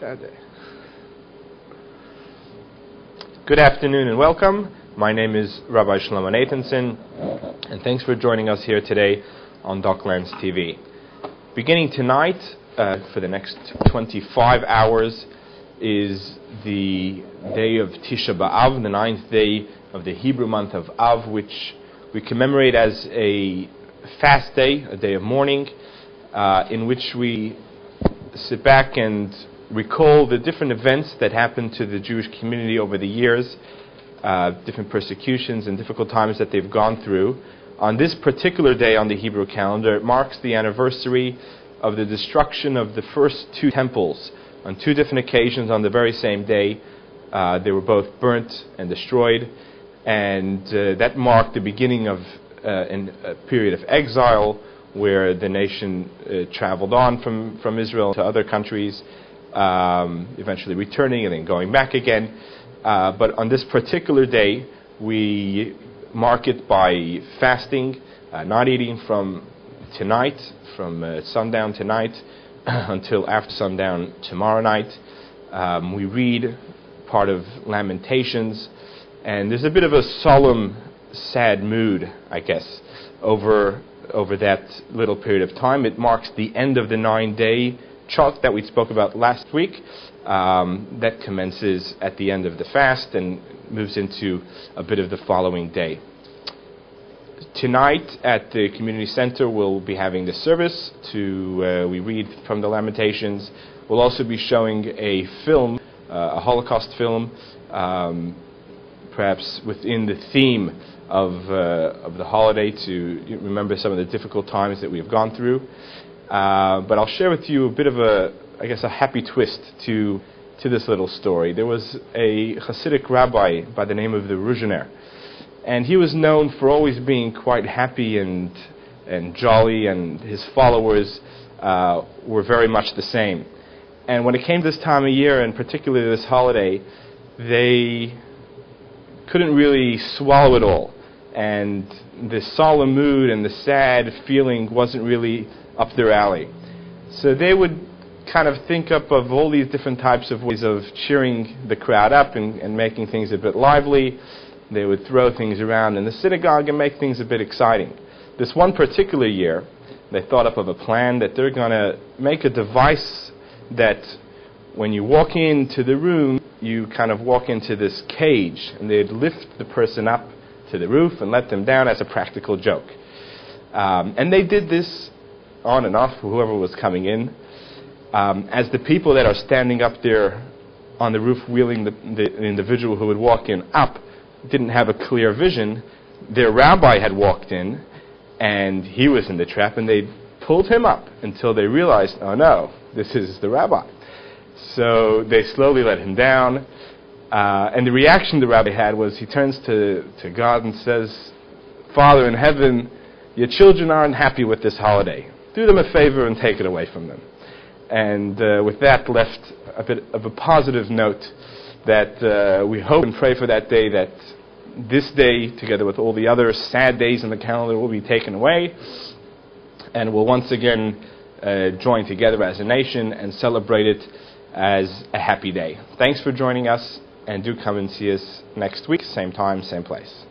Saturday. Good afternoon and welcome. My name is Rabbi Shlomo Nathanson, and thanks for joining us here today on Docklands TV. Beginning tonight, for the next 25 hours, is the day of Tisha B'Av, the 9th day of the Hebrew month of Av, which we commemorate as a fast day, a day of mourning, in which we sit back and recall the different events that happened to the Jewish community over the years, different persecutions and difficult times that they've gone through. On this particular day on the Hebrew calendar, it marks the anniversary of the destruction of the first two temples on two different occasions on the very same day. They were both burnt and destroyed, and that marked the beginning of a period of exile where the nation traveled on from Israel to other countries, eventually returning and then going back again. But on this particular day, we mark it by fasting, not eating from tonight, from sundown tonight until after sundown tomorrow night. We read part of Lamentations, and there's a bit of a solemn, sad mood, I guess, over that little period of time. It marks the end of the 9-day chart that we spoke about last week. That commences at the end of the fast and moves into a bit of the following day. Tonight at the community center we'll be having the service we read from the Lamentations. We'll also be showing a film, a Holocaust film, perhaps within the theme of the holiday, to remember some of the difficult times that we've gone through. But I'll share with you a bit of a happy twist to this little story. There was a Hasidic rabbi by the name of the Ruzhiner, and he was known for always being quite happy and jolly, and his followers were very much the same. And when it came this time of year, and particularly this holiday, they couldn't really swallow it all. And the solemn mood and the sad feeling wasn't really up their alley. So they would kind of think up of all these different types of ways of cheering the crowd up and making things a bit lively. They would throw things around in the synagogue and make things a bit exciting. This one particular year, they thought up of a plan that they're going to make a device that when you walk into the room, you kind of walk into this cage, and they'd lift the person up to the roof and let them down as a practical joke. And they did this on and off, whoever was coming in. As the people that are standing up there on the roof wheeling the individual who would walk in up didn't have a clear vision, their rabbi had walked in, and he was in the trap, and they pulled him up until they realized, oh no, this is the rabbi. So they slowly let him down. And the reaction the rabbi had was he turns to God and says, Father in heaven, your children aren't happy with this holiday. Do them a favor and take it away from them. And with that left a bit of a positive note that we hope and pray for that day, that this day, together with all the other sad days in the calendar, will be taken away, and we'll once again join together as a nation and celebrate it as a happy day. Thanks for joining us, and do come and see us next week, same time, same place.